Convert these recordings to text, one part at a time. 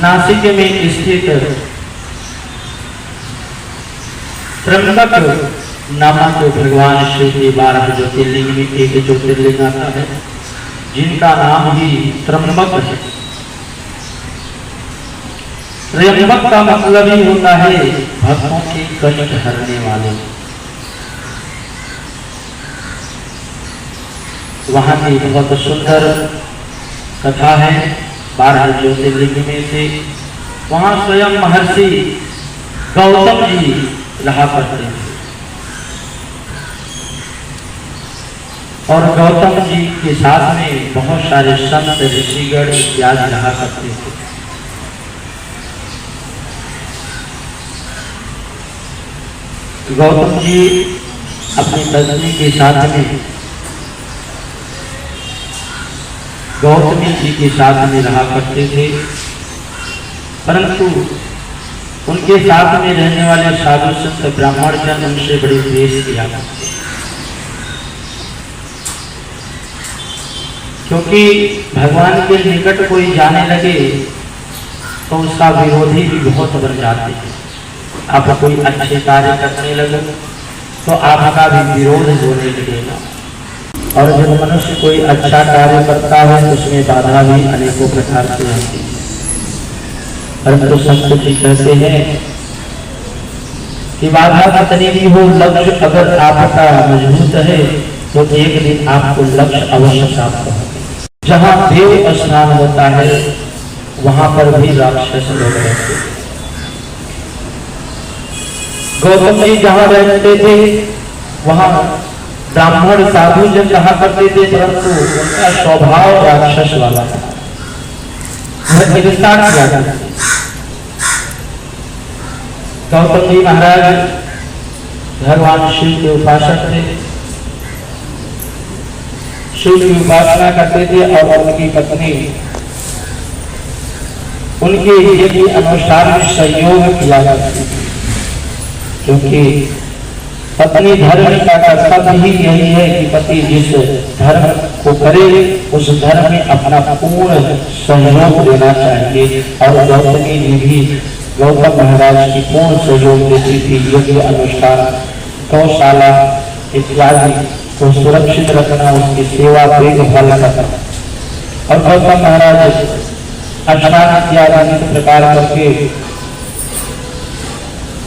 नासिक में स्थित त्र्यंबक नामक भगवान शिव के 12 ज्योतिर्लिंग में एक ज्योतिर्लिंग आता है जिनका नाम ही त्र्यंबक है। त्र्यंबक का मतलब ही होता है भक्तों के कष्ट हरने वाले। वहां की बहुत सुंदर कथा है। 12 ज्योतिर्लिंग में से वहां स्वयं महर्षि गौतम जी रहा करते थे और गौतम जी के साथ में बहुत सारे संत ऋषिगण इत्यादि रहा करते थे। गौतम जी अपनी पत्नी के साथ में गौतमी जी के साथ में रहा करते थे, परंतु उनके साथ में रहने वाले साधु संत ब्राह्मण जन उनसे बड़े द्वेष किया करते, क्योंकि भगवान के निकट कोई जाने लगे तो उसका विरोधी भी बहुत बढ़ जाते हैं। आप कोई अच्छे कार्य करने लगे तो आपका भी विरोध होने लगेगा, और जब मनुष्य कोई अच्छा कार्य करता है तो उसमें बाधा भी अनेकों प्रकार से आती है। परंतु संत जी कहते हैं कि बाधा कितनी भी हो, लक्ष्य अगर आपका मजबूत है तो एक दिन आपको लक्ष्य अवश्य प्राप्त होगा। जहाँ देव स्नान होता है वहां पर भी राक्षस लोग रहते हैं। गौतम जी जहाँ रहते थे वहां ब्राह्मण साधु जन रहा करते थे, परंतु उनका स्वभाव राक्षस वाला था। गौतम जी महाराज भगवान शिव के उपासक थे, शिव की उपासना करते थे और उनकी पत्नी उनके यज्ञ अनुसार में सहयोग किया करती थी, क्योंकि पत्नी धर्म का कर्तव्य ही यही है कि पति जिस धर्म को करे उस धर्म में अपना पूर्ण सहयोग देना चाहिए। और गौतमी जी भी गौतम महाराज की पूर्ण सहयोग देती थी। यज्ञ अनुष्ठान, गौशाला इत्यादि को सुरक्षित रखना, उसकी सेवा देखभाल करना। और गौतम महाराज स्नान इत्यादि अनेक प्रकार करके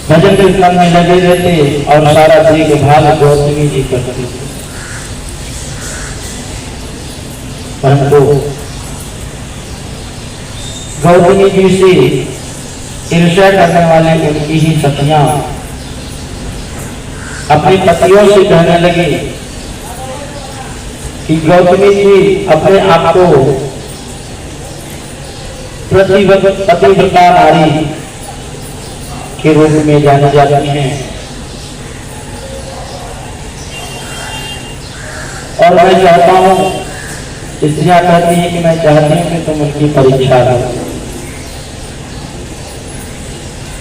भजन कीर्तन में लगे रहते और सारा देखभाल गौतमी जी करते थे। परंतु गौतमी जी से ईर्ष्या करने वाले उनकी ही सखियां अपने पतियों से कहने लगे कि गौतमी जी अपने आप को पतिव्रता नारी के रूप में जानी जाती हैं, और मैं चाहता हूं, स्त्रियां कहती हैं कि मैं चाहती हूं कि तुम उनकी परीक्षा लो।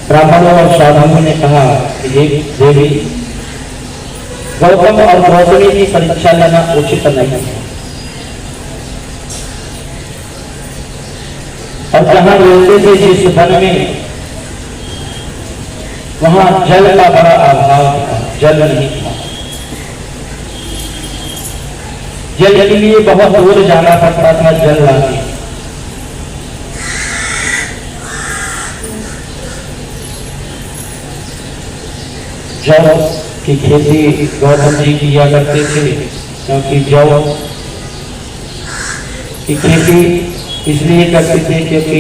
ब्राह्मणों और साधुओं ने कहा कि ये देवी, गौतम और गौतमी की परीक्षा लेना उचित नहीं है, और जहां रहते थे जिस वन में वहां जल का बड़ा अभाव था, जल नहीं था। जल के लिए बहुत दूर जाना पड़ता था जल लाने। जौ की खेती गौतम जी किया करते थे, क्योंकि जौ की खेती इसलिए करते थे क्योंकि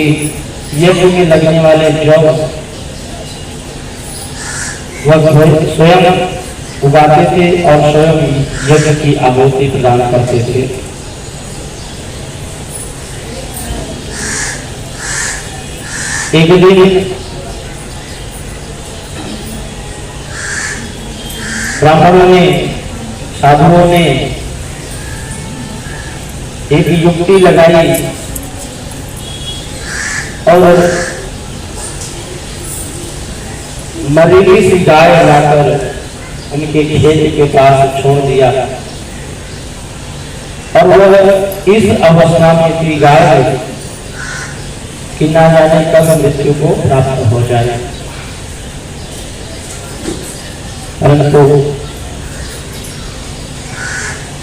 यज्ञ में लगने वाले जौ वह स्वयं उगाते थे और स्वयं यज्ञ की आहुति प्रदान करते थे। एक दिन ब्राह्मणों ने, साधुओं ने एक युक्ति लगाई और मरीली सी गाय लाकर उनके खेत के पास छोड़ दिया, और वह इस अवस्था में थी गाय कि ना जाने कब मृत्यु को प्राप्त हो जाए। परंतु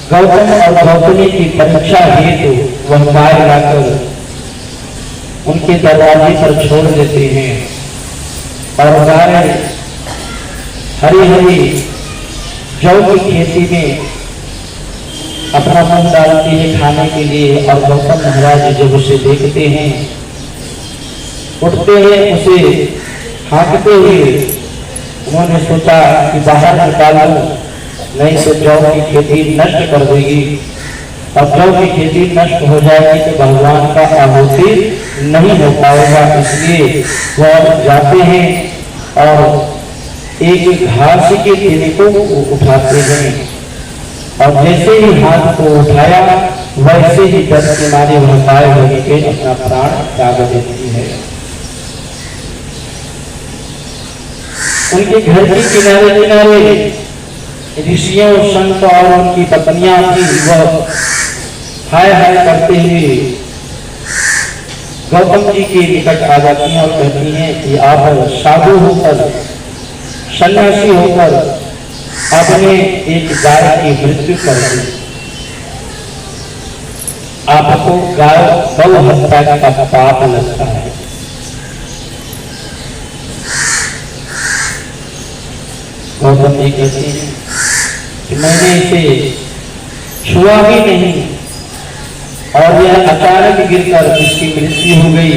गौतम और गौतमी की परीक्षा हेतु वह गाय लाकर उनके दरवाजे पर छोड़ देते हैं और गाय हरी हरी जौ की खेती में अपना मुंह डालती है खाने के लिए। और गौतम महाराज जब उसे देखते हैं, उठते हैं, उसे हाँकते हुए उन्होंने सोचा कि बाहर निकालूं, नहीं तो जौ की खेती नष्ट कर देगी। और जौ की खेती नष्ट हो जाएगी तो भगवान का आहुति नहीं हो पाएगा। इसलिए वह जाते हैं और एक घास के तिने को उठाते हैं और जैसे ही हाथ को उठाया वैसे ही डर के मारे वह गाय वहीं पे अपना प्राण त्याग देती है। उनके घर के किनारे किनारे ऋषियों, संत और उनकी पत्नियां भी वह हाय हाय करते हुए गौतम जी के निकट आ जाती हैं और कहती हैं कि आप साधु होकर, सन्यासी होकर आपने एक गाय की मृत्यु कर दी, आपको गौ हत्या का पाप लगता है। गौतम जी कहते हैं कि मैंने इसे छुआ भी नहीं और यह अचानक गिरकर इसकी मृत्यु हो गई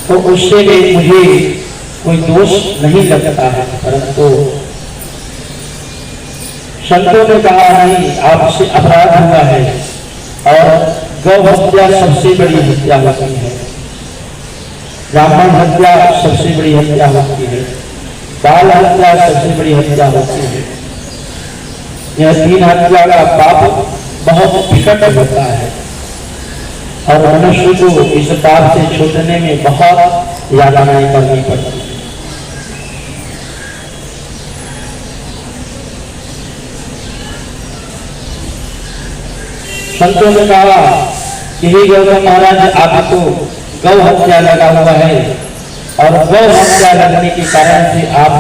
तो उससे भी मुझे कोई दोष नहीं लगता है। परंतु संतों ने कहा नहीं, आपसे अपराध हुआ है और गौ हत्या सबसे बड़ी हत्या होती है, ब्राह्मण हत्या सबसे बड़ी हत्या होती है, बाल हत्या सबसे बड़ी हत्या होती है। यह तीन हत्या का पाप बहुत विकट होता है और मनुष्य को इस पाप से छूटने में बहुत यातनाएं करनी पड़ती है। संतों ने कहा कि हे गौतम महाराज, आपको गौ हत्या लगा हुआ है और गौ हत्या लगने के कारण से आप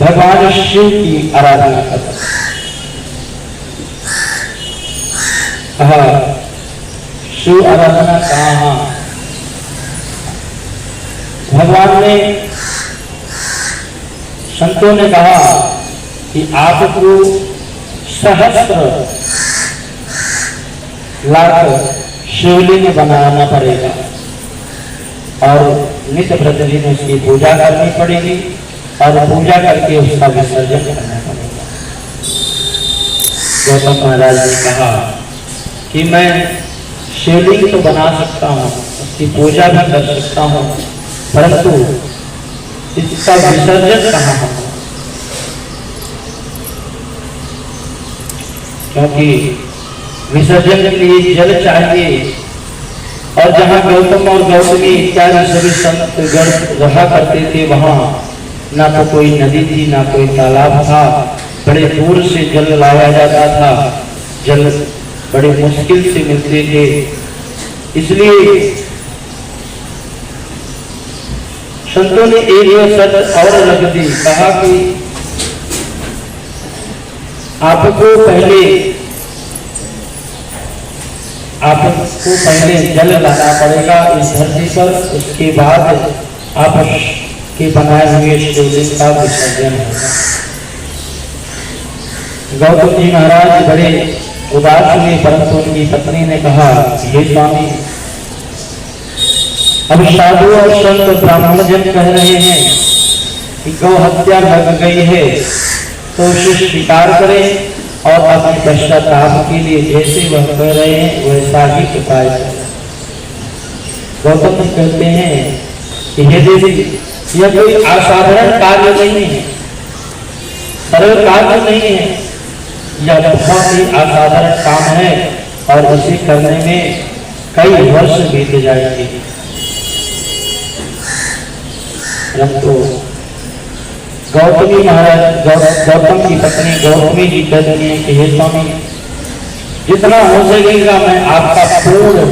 भगवान शिव की आराधना करते हैं। कहा शिव आराधना कहाँ? भगवान ने, संतों ने कहा कि आपको सहस्त्र लाख शिवलिंग बनाना पड़ेगा और नित्य प्रतिदिन उसकी पूजा करनी पड़ेगी और पूजा करके उसका विसर्जन करना पड़ेगा। गौतम महाराज ने कहा कि मैं शिवलिंग तो बना सकता हूँ, उसकी पूजा भी कर सकता हूँ, परंतु इसका विसर्जन कहाँ होगा? क्योंकि विसर्जन के लिए जल चाहिए और जहाँ गौतम और गौतमी इत्यादि सभी संत रहा करते थे वहां ना तो कोई नदी थी, ना कोई तालाब था, बड़े दूर से जल लाया जाता था, जल बड़े मुश्किल से मिलते थे। इसलिए संतों ने एक शर्त और रख दी, कहा कि आपको पहले जल लाना पड़ेगा इस धरती पर, उसके बाद आप के बनाए हुए शिवलिंग का विसर्जन होगा। गौतम जी महाराज बड़े उदास हुए, परंतु उनकी पत्नी ने कहा, हे स्वामी, अब साधु और संत ब्राह्मण जन कह रहे हैं कि गौ हत्या लग गई है तो उसे स्वीकार करें और अपने पश्चाताप के लिए जैसे वह कह रहे हैं वैसा ही उपाय करें। गौतम जी कहते हैं कि हे देवी, यह कोई असाधारण कार्य नहीं है, सरल कार्य नहीं है, यह बहुत ही असाधारण काम है और इसे करने में कई वर्ष बीत जाएंगे। परंतु गौतमी महाराज, गौतम की पत्नी गौतमी जी कहती हैं कि हे स्वामी, जितना हो सकेगा मैं आपका पूर्ण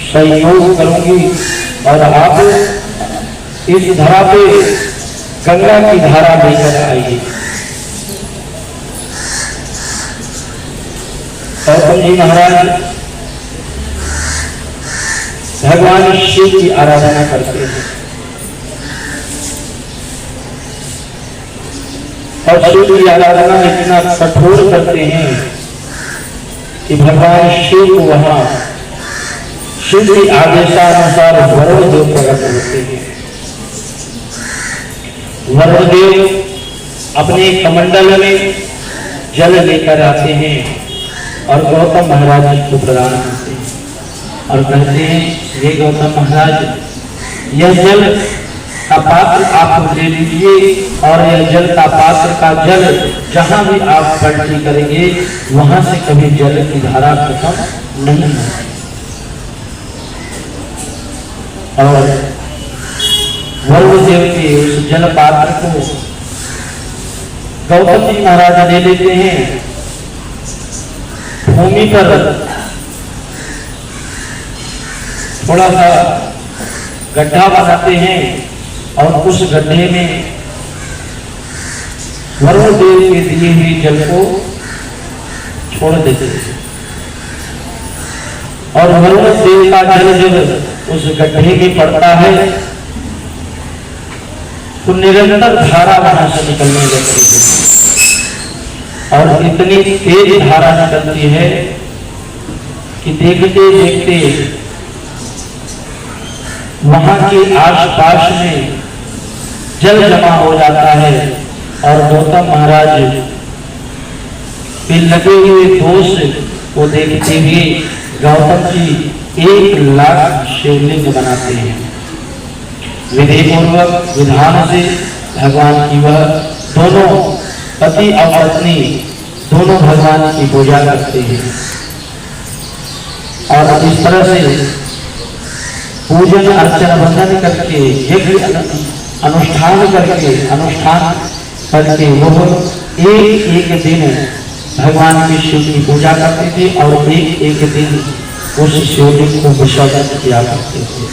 संयोग करूंगी और आप इस धरा पे गंगा की धारा लेकर आइए। गौतम जी महाराज भगवान शिव की आराधना करते हैं और शिव की आराधना इतना कठोर करते हैं कि भगवान शिव को वहां शिव के आदेशानुसार वरुण देव प्रकट होते हैं। वरुण देव अपने कमंडल में जल लेकर आते हैं और गौतम महाराज जी को प्रदान करते हैं और कहते हैं, हे गौतम महाराज, यह जल का पात्र आप ले लीजिए और यह जल का पात्र का जल जहां भी आप पलटी करेंगे वहां से कभी जल की धारा खत्म नहीं होगी। और वरुण देव के उस जल पात्र को गौतम जी महाराज ले लेते हैं, भूमि पर थोड़ा सा गड्ढा बनाते हैं और उस गड्ढे में वरुण देव के दिए हुए जल को छोड़ देते हैं और वरुण देव का जल जब उस गड्ढे में पड़ता है तो निरंतर धारा वहां से निकलने लगती है और इतनी तेज धारा निकलती है कि देखते देखते वहां के आसपास में जल जमा हो जाता है और गौतम महाराज पे लगे हुए दोष को देखते हुए गौतम जी 1,00,000 शिवलिंग बनाते हैं। विधि पूर्वक विधान से भगवान की वह दोनों पति और पत्नी दोनों भगवान की पूजा करते हैं और इस तरह से पूजन अर्चना वंदन करके यज्ञ अनुष्ठान करके वो एक दिन भगवान की शिव की पूजा करते थे और एक दिन उस शिवलिंग को विसर्जन किया करते थे।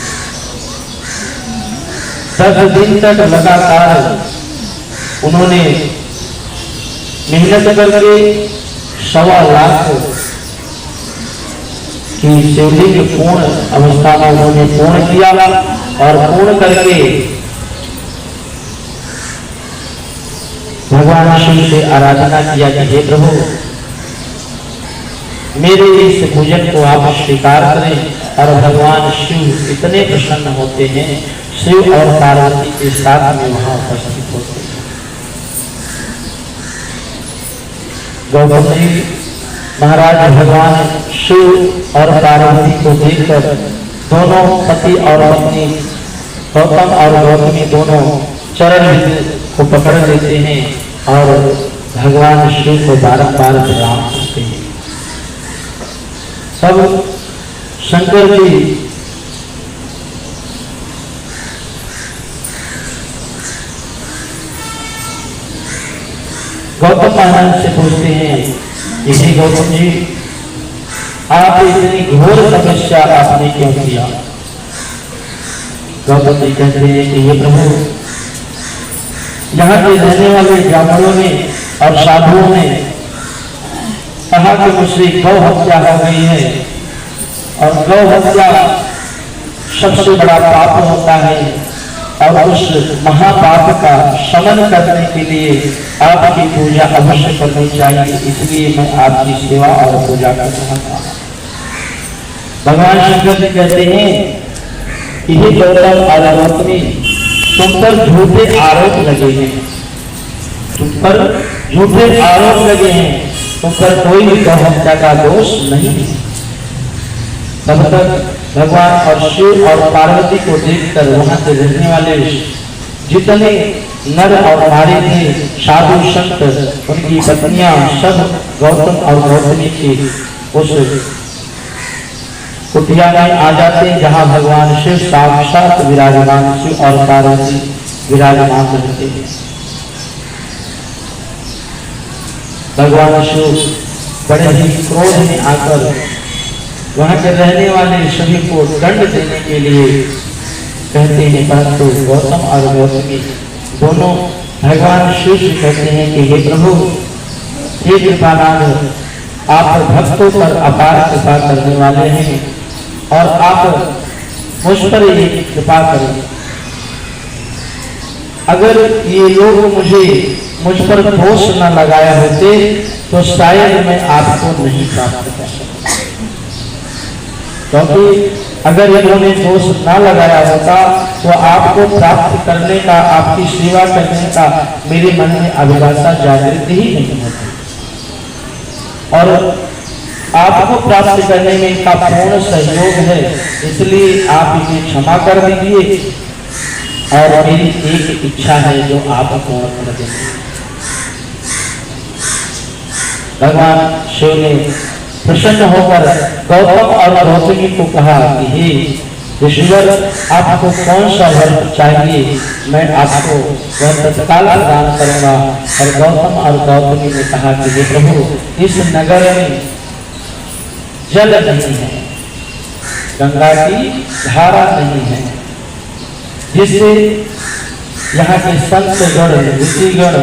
10 दिन तक लगातार उन्होंने मेहनत करके 1,25,000 कि शिवलिंग पूर्ण अवस्था में उन्होंने पूर्ण किया और पूर्ण करके भगवान शिव से आराधना किया कि हे प्रभु, मेरे इस पूजन को आप स्वीकार करें। और भगवान शिव इतने प्रसन्न होते हैं, शिव और पार्वती के साथ में वहां उपस्थित होते हैं। गौतम जी महाराज भगवान शिव और पार्वती को देखकर दोनों पति और पत्नी गौतम और गौतमी दोनों चरण को पकड़ लेते हैं और भगवान शिव को बारंबार प्रणाम करते हैं। तब शंकर जी गौतम महाराज से पूछते हैं, इसी गौतम जी, आप इतनी घोर तपस्या आपने क्यों किया? गौतम जी कहते हैं कि ये प्रभु, यहाँ के रहने वाले ब्राह्मणों ने और साधुओं ने कहा कि मुझसे गौ हत्या हो गई है और गौ हत्या सबसे बड़ा पाप होता है और उस महापाप का शमन करने के लिए आपकी पूजा अवश्य करनी चाहिए, इसलिए मैं आपकी सेवा और पूजा कर रहा था। भगवान शंकर जी कहते हैं कि ये गौतम और गौतमी, तुम पर झूठे आरोप लगे हैं, तुम पर झूठे आरोप लगे हैं, तुम पर कोई भी गौ हत्या का दोष नहीं है। तब तक भगवान और शिव और पार्वती को देखकर वहां से रहने वाले जितने नर और नारी थे, साधु संत, उनकी पत्नियां सब गौतम और गौतमी की उस कुटिया में आ जाते हैं जहां भगवान शिव साक्षात विराजमान, शिव और पार्वती विराजमान रहते हैं। भगवान शिव बड़े ही क्रोध में आकर वहां के रहने वाले सभी को दंड देने के लिए कहते हैं, परंतु गौतम और गौतमी दोनों भगवान शिव से कहते हैं कि हे प्रभु, हे कृपानाथ, आप भक्तों पर अपार कृपा करने वाले हैं और आप मुझ पर ये कृपा करें। अगर ये लोग मुझ पर दोष न लगाए होते तो शायद मैं आपको नहीं प्राप्त कर सकता, क्योंकि अगर इन्होंने दोष न लगाया होता तो आपको प्राप्त करने का, आपकी सेवा करने का मेरे मन में अभिलाषा जागृत ही नहीं होती, और आपको प्राप्त करने में इनका पूर्ण सहयोग है। इसलिए आप इन्हें क्षमा कर दीजिए और मेरी एक इच्छा है जो आप पूर्ण कर देंगे। भगवान शिव ने प्रसन्न होकर गौतम और गौतमी को कहा कि हे ऋषिवर, आपको कौन सा वर चाहिए, मैं आपको वह तत्काल प्रदान करूंगा। और गौतम और गौतमी ने कहा कि हे प्रभु, इस नगर में जल नहीं है, गंगा की धारा नहीं है, जिससे यहाँ के संतगण, ऋषिगण,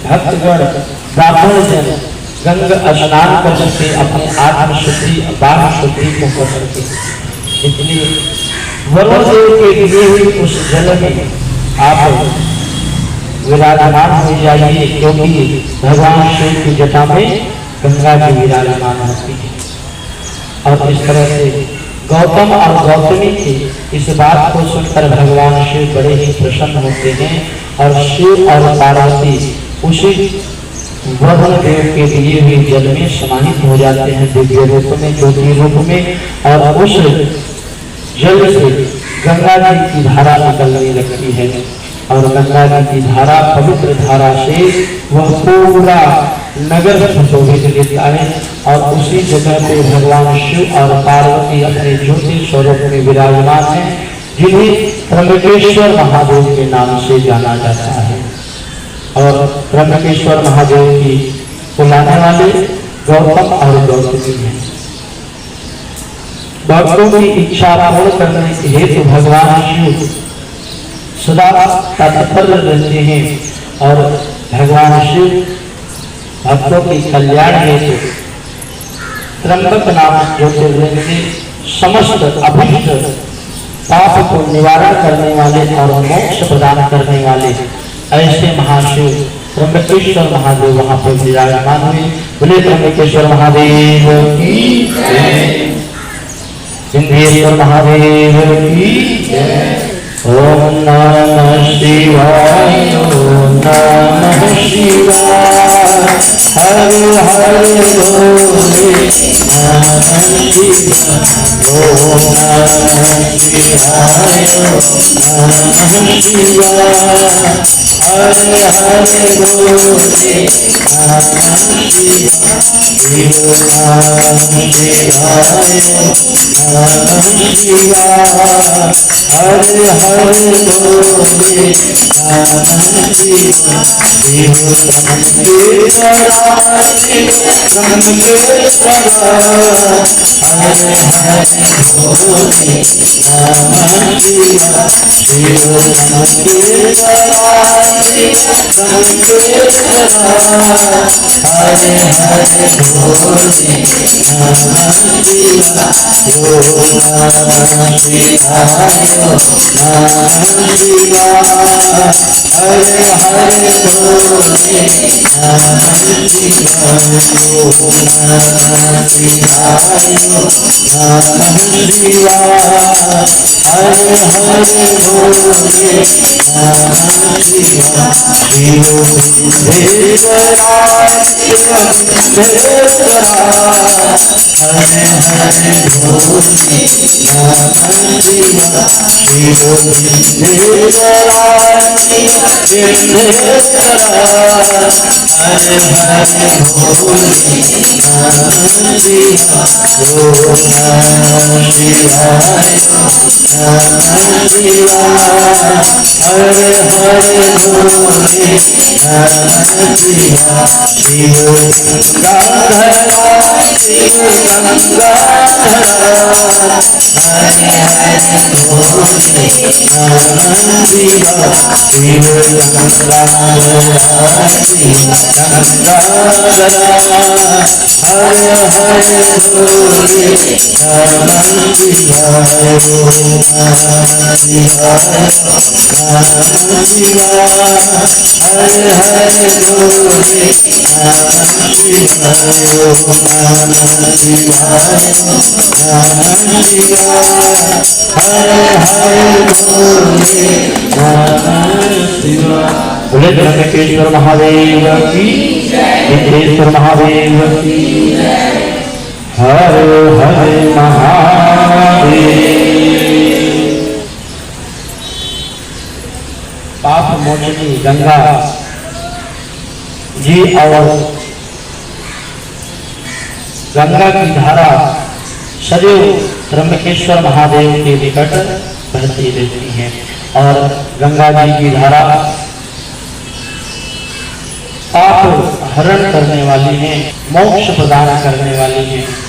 भक्तगण, ब्राह्मण जन गंगा स्नान कर सके, अपने आत्म शुद्धि, बाह्य शुद्धि को कर सके। इसलिए वरुण देव के लिए हुई उस जल में आप विराजमान हो जाइए, क्योंकि भगवान शिव की जटा में गंगा जी विराजमान होती है। और इस तरह से गौतम और गौतमी की इस बात को सुनकर भगवान शिव बड़े ही प्रसन्न होते हैं और शिव और पार्वती उसी वरुण देव के लिए हुए जल में समाहित हो जाते हैं, दिव्य रूप में, ज्योति रूप में, और उस जल से गंगा जी की धारा निकलने लगती है। और गंगा जी की धारा, पवित्र धारा से वह पूरा नगर सुशोभित देता है। और उसी जगह पे भगवान शिव और पार्वती अपने ज्योति स्वरूप में विराजमान है, जिन्हें त्र्यंबकेश्वर महादेव के नाम से जाना जाता है। और त्र्यंबकेश्वर महादेव की बुलाने वाले गौतम और गौतमी हैं। भक्तों की इच्छा पूर्ण करने के हेतु भगवान शिव सदा तत्पर रहते हैं और भगवान शिव भक्तों की कल्याण हेतु त्र्यंबक नाम ज्योतिर्लिंग के समस्त अभिष्ट पाप को निवारण करने वाले और मोक्ष प्रदान करने वाले ऐसे महाशिव त्र्यंबकेश्वर महादेव वहां पर विराजमान हुए। बोले त्र्यंबकेश्वर महादेव की जय, सिंहेश्वर महादेव की जय। ओम नमः शिवाय, ओम नमः शिवाय, हरे हरे बोले नमः शिवाय, ओम नमः शिवाय, नमः शिवाय, हरे हरे बोले नमः शिवाय, नमः शिवाय, नमः शिवाय, हरे हरे बोले नमः शिवाय, हरे हरे भोले नमः शिवाय शिव गंगाधरा शिव गंगाधरा हरे हरे भोले नमः शिवाय शिव गंगाधरा शिव गंगाधरा हरे हरे भोले नमः शिवाय हरे हरे भोले नमः शिवाय नमः शिवाय नमः शिवाय हरे हरे भोले नमः शिवाय। बोले त्र्यंबकेश्वर महादेव की, सिद्धेश्वर महादेव की, हरे हरे महादेव। पाप मोचनी गंगा जी और गंगा की धारा सदैव त्र्यंबकेश्वर महादेव के निकट बहती रहती है और गंगा जी की धारा पाप हरण करने वाली है, मोक्ष प्रदान करने वाली है।